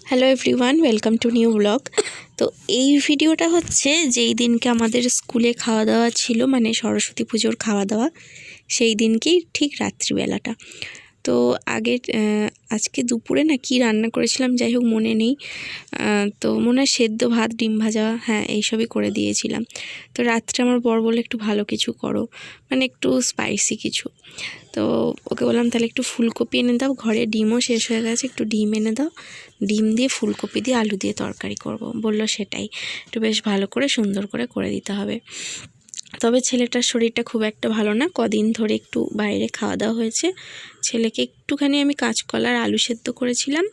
Hello everyone, welcome to new blog. তো এই ভিডিওটা হচ্ছে যেই দিনকে আমাদের স্কুলে খাওয়া দাওয়া ছিল, মানে সরস্বতী পুজোর খাওয়া দাওয়া, সেই দিনকেই ঠিক রাত্রিবেলাটা। তো আজকে দুপুরে না কি রান্না করেছিলাম যাই হোক মনে নেই। তো মনে হয় সেদ্ধ ভাত, ডিম ভাজা, হ্যাঁ এইসবই করে দিয়েছিলাম। তো রাত্রে আমার বর বলে একটু ভালো কিছু করো, মানে একটু স্পাইসি কিছু। তো ওকে বললাম তাহলে একটু ফুলকপি এনে দাও, ঘরে ডিমও শেষ হয়ে গেছে, একটু ডিম এনে দাও, ডিম দিয়ে ফুলকপি দিয়ে আলু দিয়ে তরকারি করব। বললো সেটাই একটু বেশ ভালো করে সুন্দর করে দিতে হবে। তবে ছেলেটার শরীরটা খুব একটা ভালো না, কদিন ধরে একটু বাইরে খাওয়া দাওয়া হয়েছে। ছেলেকে একটুখানি আমি কাঁচকলা আর আলু সেদ্ধ করেছিলাম,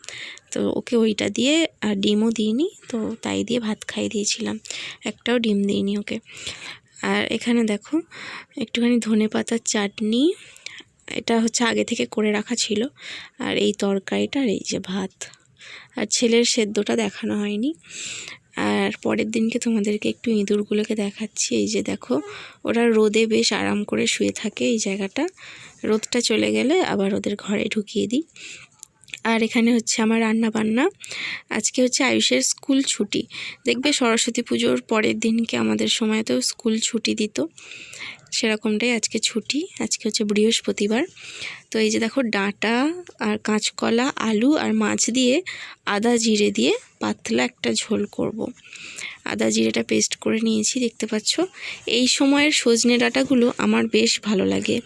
তো ওকে ওইটা দিয়ে, আর ডিমও দিইনি, তো তাই দিয়ে ভাত খাইয়ে দিয়েছিলাম, একটাও ডিম দিইনি ওকে। আর এখানে দেখো একটুখানি ধনেপাতার চাটনি, এটা হচ্ছে আগে থেকে করে রাখা ছিল, আর এই তরকারিটা, আর এই যে ভাত। আর ছেলের সেদ্ধটা দেখানো হয়নি। আর পরের দিনকে তোমাদেরকে একটু ইঁদুরগুলোকে দেখাচ্ছি। এই যে দেখো, ওরা রোদে বেশ আরাম করে শুয়ে থাকে এই জায়গাটা, রোদটা চলে গেলে আবার ওদের ঘরে ঢুকিয়ে দিই। আর এখানে হচ্ছে আমার রান্না বান্না। আজকে হচ্ছে আয়ুষের স্কুল ছুটি। দেখবে সরস্বতী পুজোর পরের দিনকে আমাদের সময় তো স্কুল ছুটি দিত, সেরকমটাই আজকে ছুটি। আজকে হচ্ছে বৃহস্পতিবার। তো এই যে দেখো, ডাঁটা আর কাঁচকলা, আলু আর মাছ দিয়ে আদা জিরে দিয়ে পাতলা একটা ঝোল করব। আদা জিরেটা পেস্ট করে নিয়েছি, দেখতে পাচ্ছ। এই সময়ের সজনে ডাঁটাগুলো আমার বেশ ভালো লাগে।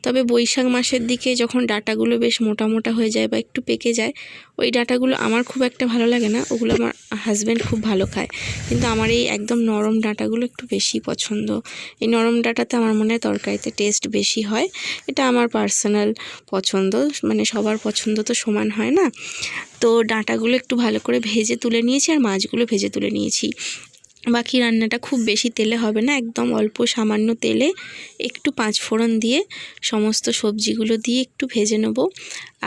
তবে বৈশাখ মাসের দিকে যখন ডাঁটাগুলো বেশ মোটা মোটা হয়ে যায় বা একটু পেকে যায়, ওই ডাঁটাগুলো আমার খুব একটা ভালো লাগে না, ওগুলো আমার হাজব্যান্ড খুব ভালো খায়। কিন্তু আমার এই একদম নরম ডাঁটাগুলো একটু বেশি পছন্দ। এই নরম ডাঁটাতে আমার মনে হয় তরকারিতে টেস্ট বেশি হয়। এটা আমার পার্সোনাল পছন্দ, মানে সবার পছন্দ তো সমান হয় না। তো ডাঁটাগুলো একটু ভালো করে ভেজে তুলে নিয়েছি, আর মাছগুলো ভেজে তুলে নিয়েছি। বাকি রান্নাটা খুব বেশি তেলে হবে না, একদম অল্প সামান্য তেলে একটু পাঁচফোড়ন দিয়ে সমস্ত সবজিগুলো দিয়ে একটু ভেজে নেব।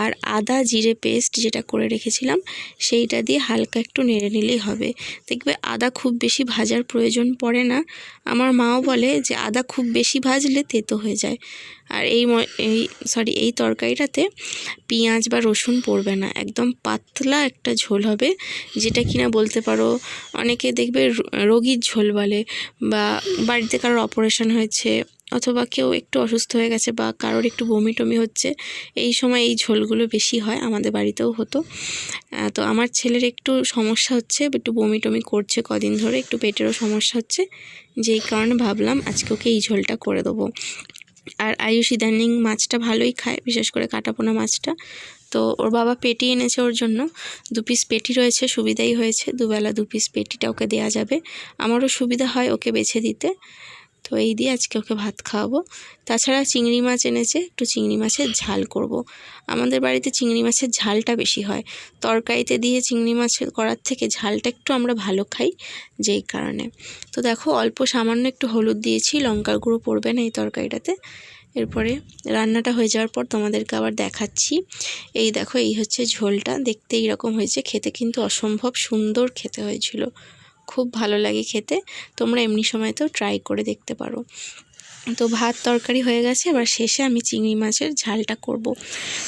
আর আদা জিরে পেস্ট যেটা করে রেখেছিলাম সেইটা দিয়ে হালকা একটু নেড়ে নিলেই হবে। দেখবে আদা খুব বেশি ভাজার প্রয়োজন পড়ে না। আমার মাও বলে যে আদা খুব বেশি ভাজলে তেতো হয়ে যায়। আর এই তরকারিটাতে পেঁয়াজ বা রসুন পড়বে না, একদম পাতলা একটা ঝোল হবে, যেটা কিনা বলতে পারো অনেকে দেখবে রোগীর ঝোল বলে, বা বাড়িতে কারোর অপারেশন হয়েছে, অথবা কেউ একটু অসুস্থ হয়ে গেছে, বা কারোর একটু বমি টমি হচ্ছে, এই সময় এই ঝোলগুলো বেশি হয়, আমাদের বাড়িতেও হতো। তো আমার ছেলের একটু সমস্যা হচ্ছে, একটু বমি টমি করছে কদিন ধরে, একটু পেটেরও সমস্যা হচ্ছে, যেই কারণে ভাবলাম আজকে ওকে এই ঝোলটা করে দেবো। আর আয়ুষ ইদানিং মাছটা ভালোই খায়, বিশেষ করে কাটাপোনা মাছটা। তো ওর বাবা পেটি এনেছে ওর জন্য, 2 পিস পেটি রয়েছে, সুবিধাই হয়েছে, দুবেলা 2 পিস পেটিটা ওকে দেওয়া যাবে, আমারও সুবিধা হয় ওকে বেছে দিতে। তো এই দিয়ে আজকে ওকে ভাত খাওয়াবো। তাছাড়া চিংড়ি মাছ এনেছে, একটু চিংড়ি মাছের ঝাল করব। আমাদের বাড়িতে চিংড়ি মাছের ঝালটা বেশি হয়, তরকারিতে দিয়ে চিংড়ি মাছের করার থেকে ঝালটা একটু আমরা ভালো খাই, যেই কারণে। তো দেখো, অল্প সামান্য একটু হলুদ দিয়েছি, লঙ্কার গুঁড়ো পড়বে না এই তরকারিটাতে। এরপরে রান্নাটা হয়ে যাওয়ার পর তোমাদেরকে আবার দেখাচ্ছি। এই দেখো, এই হচ্ছে ঝোলটা, দেখতে এইরকম হয়েছে, খেতে কিন্তু অসম্ভব সুন্দর খেতে হয়েছিল, খুব ভালো লাগে খেতে। তোমরা এমনি সময়তেও ট্রাই করে দেখতে পারো। তো ভাত তরকারি হয়ে গেছে, এবার শেষে আমি চিংড়ি মাছের ঝালটা করব।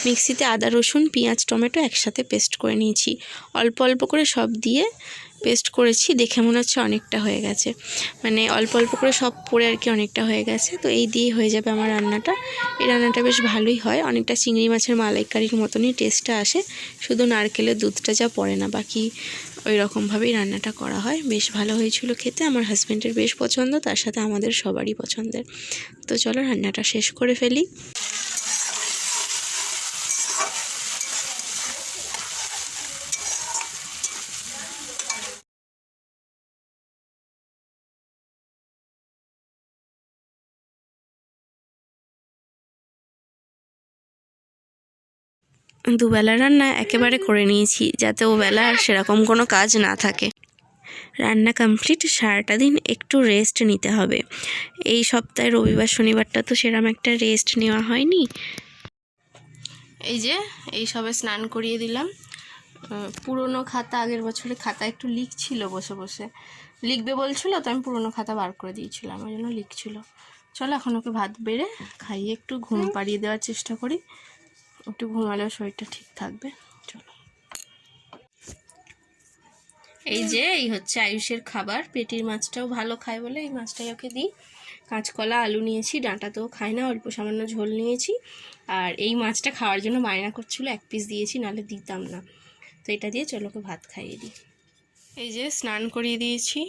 মিক্সিতে আদা রসুন পেঁয়াজ টমেটো একসাথে পেস্ট করে নিয়েছি, অল্প অল্প করে সব দিয়ে পেস্ট করেছি, দেখে মনে হচ্ছে অনেকটা হয়ে গেছে, মানে অল্প অল্প করে সব পড়ে আর কি অনেকটা হয়ে গেছে। তো এই দিয়ে হয়ে যাবে আমার রান্নাটা। এই রান্নাটা বেশ ভালোই হয়, অনেকটা চিংড়ি মাছের মালাইকারির মতনই টেস্টটা আসে, শুধু নারকেলের দুধটা যা পড়ে না, বাকি ওই রকমভাবেই রান্নাটা করা হয়। বেশ ভালো হয়েছিল খেতে, আমার হাজব্যান্ডের বেশ পছন্দ, তার সাথে আমাদের সবারই পছন্দের। তো চলো রান্নাটা শেষ করে ফেলি। দুবেলা রান্না একেবারে করে নিয়েছি, যাতে ও বেলা আর সেরকম কোনো কাজ না থাকে। রান্না কমপ্লিট, সারাটা দিন একটু রেস্ট নিতে হবে। এই সপ্তাহে রবিবার শনিবারটা তো সেরকম একটা রেস্ট নেওয়া হয়নি। এই যে এই সবে স্নান করিয়ে দিলাম। পুরনো খাতা, আগের বছরের খাতা একটু লিখছিল, বসে বসে লিখবে বলছিল, তো আমি পুরনো খাতা বার করে দিয়েছিলাম, ওই জন্য লিখছিল। চলো এখন ওকে ভাত বেড়ে খাইয়ে একটু ঘুম পাড়িয়ে দেওয়ার চেষ্টা করি, একটু ঘুমালেও শরীরটা ঠিক থাকবে। চলো। এই যে এই হচ্ছে আয়ুষের খাবার। পেটির মাছটাও ভালো খায় বলে এই মাছটাই ওকে দিই। কাঁচকলা আলু নিয়েছি, ডাঁটা তো খায় না, অল্প সামান্য ঝোল নিয়েছি। আর এই মাছটা খাওয়ার জন্য বায়না করছিল, 1 পিস দিয়েছি, নাহলে দিতাম না। তো এটা দিয়ে চলো ওকে ভাত খাইয়ে দিই। এই যে স্নান করিয়ে দিয়েছি,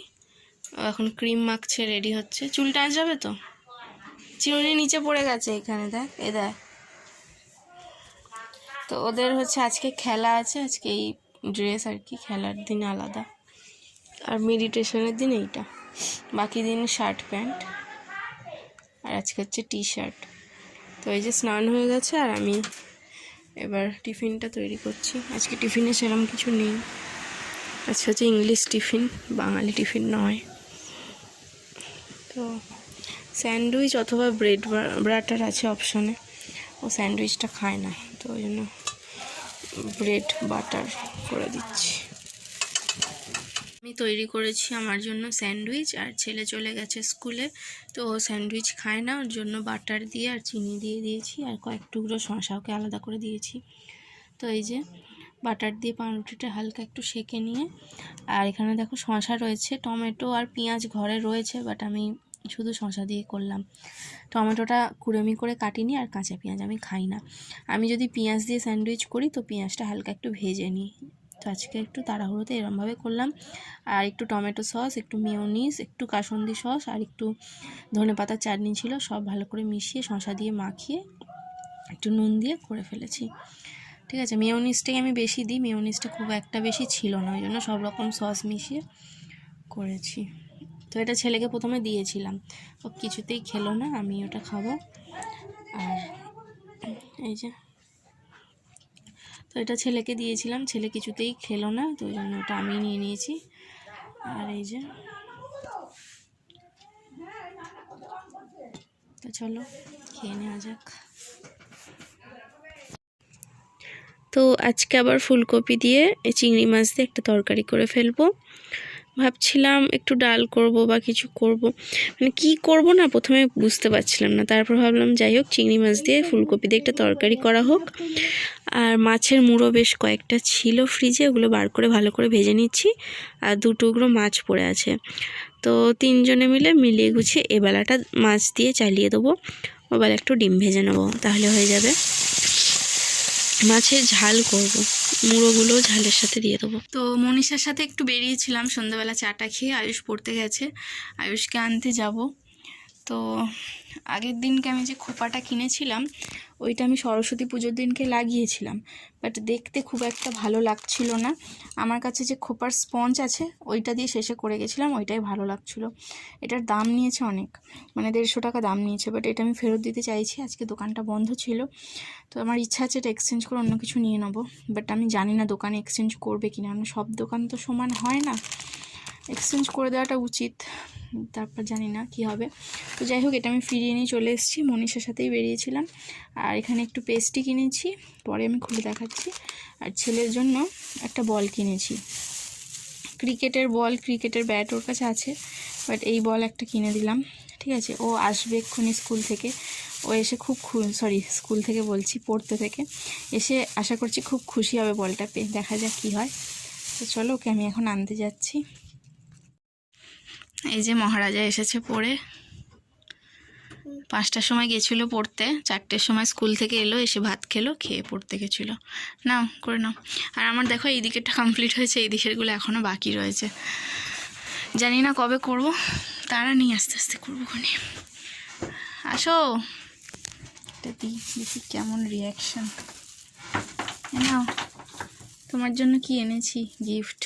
এখন ক্রিম মাখছে, রেডি হচ্ছে। চুলটা আজ যাবে তো, চিরুনি নিচে পড়ে গেছে এখানে, দেখ এ দেখ। তো ওদের হচ্ছে আজকে খেলা আছে, আজকে এই ড্রেস আর কি, খেলার দিন আলাদা, আর মেডিটেশনের দিন এইটা, বাকি দিন শার্ট প্যান্ট, আর আজকে হচ্ছে টি শার্ট। তো এই যে স্নান হয়ে গেছে, আর আমি এবার টিফিনটা তৈরি করছি। আজকে টিফিনে সেরকম কিছু নেই, আজকে হচ্ছে ইংলিশ টিফিন, বাঙালি টিফিন নয়। তো স্যান্ডউইচ অথবা ব্রেড বাটার আছে অপশনে, ও স্যান্ডউইচটা খায় না, তো ওই জন্য ব্রেড বাটার করে দিচ্ছি। আমি তৈরি করেছি আমার জন্য স্যান্ডউইচ, আর ছেলে চলে গেছে স্কুলে, তো ও স্যান্ডউইচ খায় না, ওর জন্য বাটার দিয়ে আর চিনি দিয়ে দিয়েছি, আর কয়েক টুকরো শসা ওকে আলাদা করে দিয়েছি। তো এই যে বাটার দিয়ে পাউরুটিটা হালকা একটু সেঁকে নিয়ে, আর এখানে দেখো শসা রয়েছে, টমেটো আর পেঁয়াজ ঘরে রয়েছে, বাট আমি শুধু শসা দিয়ে করলাম। টমেটোটা কুড়েমি করে কাটিনি, আর কাঁচা পেঁয়াজ আমি খাই না। আমি যদি পেঁয়াজ দিয়ে স্যান্ডউইচ করি তো পেঁয়াজটা হালকা একটু ভেজে নিই, তো আজকে একটু তাড়াহুড়োতে এরমভাবে করলাম। আর একটু টমেটো সস, একটু মেয়োনিজ, একটু কাসুন্দি সস, আর একটু ধনেপাতার চাটনি ছিল, সব ভালো করে মিশিয়ে শসা দিয়ে মাখিয়ে একটু নুন দিয়ে করে ফেলেছি। ঠিক আছে, মেয়োনিজটাই আমি বেশি দিই, মেয়োনিজটা খুব একটা বেশি ছিল না, ওই জন্য সব রকম সস মিশিয়ে করেছি। তো এটা ছেলেকে প্রথমে দিয়েছিলাম, ও কিছুতেই খেলো না, আমি ওটা খাবো। আর এই যে, তো এটা ছেলেকে দিয়েছিলাম, ছেলে কিছুতেই খেলো না, তো ওই জন্য ওটা আমি নিয়ে নিয়েছি। আর এই যে, তো চলো খেয়ে নেওয়া যাক। তো আজকে আবার ফুলকপি দিয়ে চিংড়ি মাছ দিয়ে একটা তরকারি করে ফেলবো। ভাবছিলাম একটু ডাল করব বা কিছু করব, মানে কি করব না প্রথমে বুঝতে পারছিলাম না, তারপর ভাবলাম যাই হোক চিংড়ি মাছ দিয়ে ফুলকপি দিয়ে একটা তরকারি করা হোক। আর মাছের মুড়ো বেশ কয়েকটা ছিল ফ্রিজে, ওগুলো বার করে ভালো করে ভেজে নিচ্ছি, আর 2 টুকরো মাছ পড়ে আছে। তো 3 জনে মিলে মিলিয়ে গুছিয়ে এবেলাটা মাছ দিয়ে চালিয়ে দেবো, ওবেলা একটু ডিম ভেজে নেবো, তাহলে হয়ে যাবে। মাছের ঝাল করব, মুড়োগুলো ঝালের সাথে দিয়ে দেবো। তো মনীষার সাথে একটু বেরিয়েছিলাম সন্ধ্যাবেলা, চাটা খেয়ে। আয়ুষ পড়তে গেছে, আয়ুষকে আনতে যাব। তো আগের দিনকে আমি যে খোপাটা কিনেছিলাম ওইটা আমি সরস্বতী পুজোর দিনকে লাগিয়েছিলাম, বাট দেখতে খুব একটা ভালো লাগছিল না। আমার কাছে যে খোপার স্পঞ্জ আছে ওইটা দিয়ে শেষে করে গেছিলাম, ওইটাই ভালো লাগছিলো। এটার দাম নিয়েছে অনেক, মানে 150 টাকা দাম নিয়েছে, বাট এটা আমি ফেরত দিতে চাইছি। আজকে দোকানটা বন্ধ ছিল, তো আমার ইচ্ছা আছে এটা এক্সচেঞ্জ করে অন্য কিছু নিয়ে নেবো, বাট আমি জানি না দোকানে এক্সচেঞ্জ করবে কিনা, কারণ সব দোকান তো সমান হয় না, এক্সচেঞ্জ করে দেওয়াটা উচিত, তারপর জানি না কি হবে। তো যাই হোক এটা আমি ফিরিয়ে নিয়ে চলে এসেছি, মনীষার সাথেই বেরিয়েছিলাম। আর এখানে একটু পেস্ট্রি কিনেছি, পরে আমি খুলে দেখাচ্ছি। আর ছেলের জন্য একটা বল কিনেছি, ক্রিকেটের বল, ক্রিকেটের ব্যাট ওর কাছে আছে, বাট এই বল একটা কিনে দিলাম। ঠিক আছে, ও আসবে এক্ষুনি স্কুল থেকে, ও এসে খুব স্কুল থেকে বলছি, পড়তে থেকে এসে আশা করছি খুব খুশি হবে বলটা পেয়ে, দেখা যাক কী হয়। তো চলো ওকে আমি এখন আনতে যাচ্ছি। এই যে মহারাজা এসেছে পড়ে, 5টার সময় গেছিলো পড়তে, 4টের সময় স্কুল থেকে এলো, এসে ভাত খেলো, খেয়ে পড়তে গেছিলো। নাও করে নাও। আর আমার দেখো এই দিকেরটা কমপ্লিট হয়েছে, এই দিকেরগুলো এখনও বাকি রয়েছে, জানি না কবে করব, তারা নিয়ে আস্তে আস্তে করবো কোনে। আসো এটা দিই, দেখি কেমন রিয়াকশান। নাও তোমার জন্য কি এনেছি গিফট,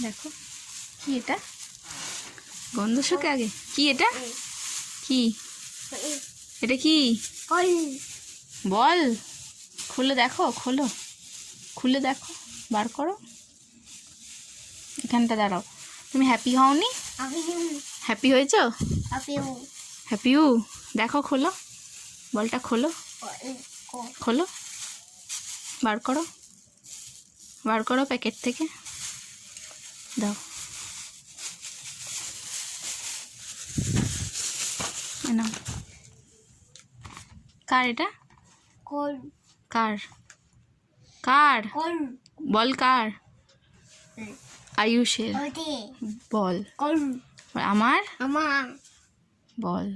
দেখো কি এটা, গন্ধ শুকে আগে, কি এটা, কি এটা, কি বল, খুলে দেখো, খোলো, খুলে দেখো, বার করো, এখানটা দাঁড়াও। তুমি হ্যাপি হওনি, হ্যাপি হয়েছো, হ্যাপি হু, দেখো খোলো, বলটা খোলো, খোলো, বার করো, বার করো প্যাকেট থেকে, দাও, না কার এটা, কার, কার বল, কার, আয়ুষের বল। আমার বল,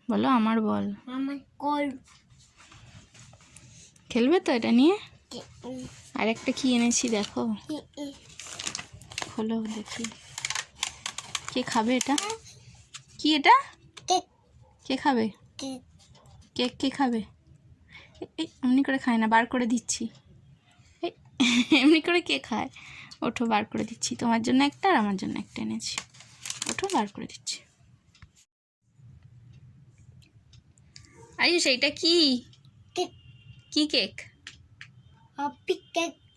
বলো আমার বল। খেলবে তো এটা নিয়ে? আর একটা কি এনেছি দেখো, খোলো দেখি। কে খাবে এটা? কি এটা? কে খাবে কেক? কে খাবে? এমনি করে খায় না, বার করে দিচ্ছি। এমনি করে কে খায়? ওঠো, বার করে দিচ্ছি। তোমার জন্য একটা আর আমার জন্য একটা এনেছি। ওঠো, বার করে দিচ্ছি। আয়ুষ এইটা কি? কি cake?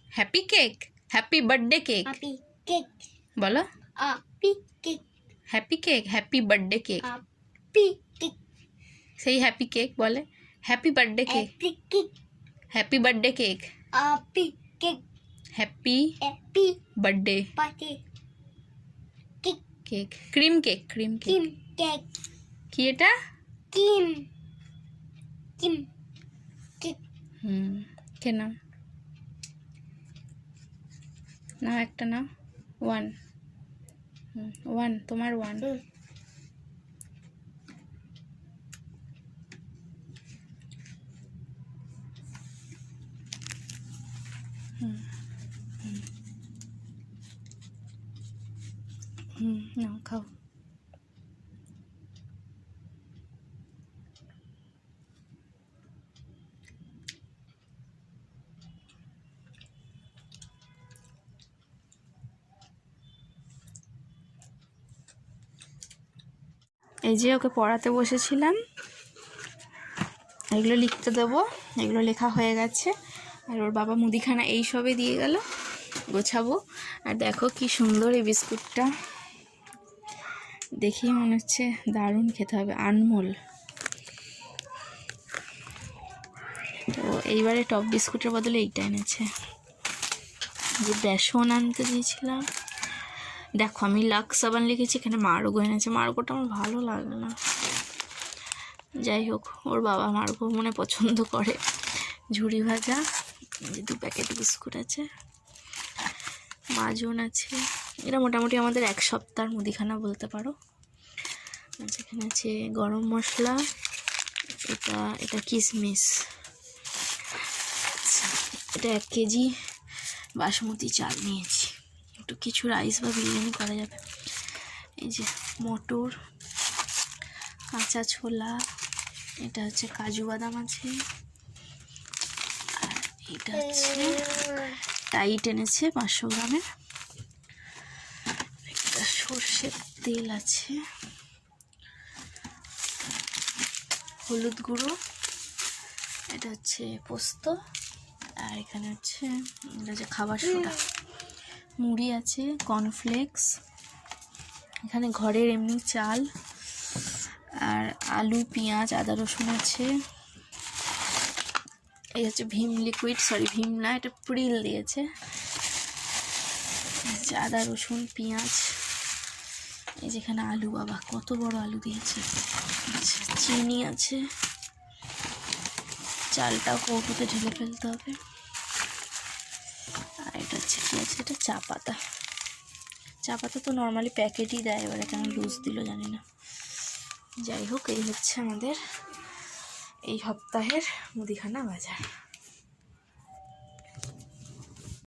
Happy cake, happy birthday cake বলো। Happy cake, happy birthday cake. সেই হ্যাপি কেক বলে। Happy birthday cake, happy birthday cake, happy birthday cake. Cream cake, cream cake. কি এটা? কে নাও, নাও একটা নাও। 1 1 তোমার 1। নাও খাও। এই যে ওকে পড়াতে বসেছিলাম, এগুলো লিখতে দেবো, এগুলো লেখা হয়ে গেছে। আর ওর বাবা মুদিখানা এই সবে দিয়ে গেল, গোছাবো। আর দেখো কি সুন্দর এই বিস্কুটটা, দেখেই মনে হচ্ছে দারুণ খেতে হবে, আনমোল। তো এইবারে টপ বিস্কুটের বদলে এইটা এনেছে। যে বেসন আনতে দিয়েছিলাম, দেখো আমি লাক্স সাবান লিখেছি, এখানে মার্গো এনেছে। মার্গোটা আমার ভালো লাগে না, যাই হোক ওর বাবা মার্গো মনে পছন্দ করে। ঝুড়ি ভাজা, 2 প্যাকেট বিস্কুট আছে, মাজন আছে। এটা মোটামুটি আমাদের 1 সপ্তাহের মুদিখানা বলতে পারো। এখানে আছে গরম মশলা, এটা কিশমিশ, এটা 1 কেজি বাসমতি চাল নিয়েছি, একটু কিছু রাইস বা বিরিয়ানি করা যাবে। এই যে মটর, কাঁচা ছোলা, এটা হচ্ছে কাজু বাদাম আছে, আর এটা হচ্ছে টাইট এনেছে 500 গ্রামের। একটা সর্ষের তেল আছে, হলুদ গুঁড়ো, এটা হচ্ছে পোস্ত, আর এখানে হচ্ছে এটা হচ্ছে খাবার সোডা, মুড়ি আছে, কর্নফ্লেক্স, এখানে ঘরের এমনি চাল, আর আলু, পেঁয়াজ, আদা রসুন আছে। এই হচ্ছে ভীম লিকুইড, সরি ভীম না, এটা প্রিল দিয়েছে। আদা রসুন পেঁয়াজ, এই যেখানে আলু, বাবা কত বড় আলু দিয়েছে। আচ্ছা, চিনি আছে, চালটাও কৌটোতে ঢেলে ফেলতে হবে। আর এটা হচ্ছে কি আছে, এটা চা পাতা। চা পাতা তো নর্মালি প্যাকেটই দেয়, এবারে কেন লুজ দিল জানি না। যাই হোক, এই হচ্ছে আমাদের এই সপ্তাহের মুদিখানা বাজার।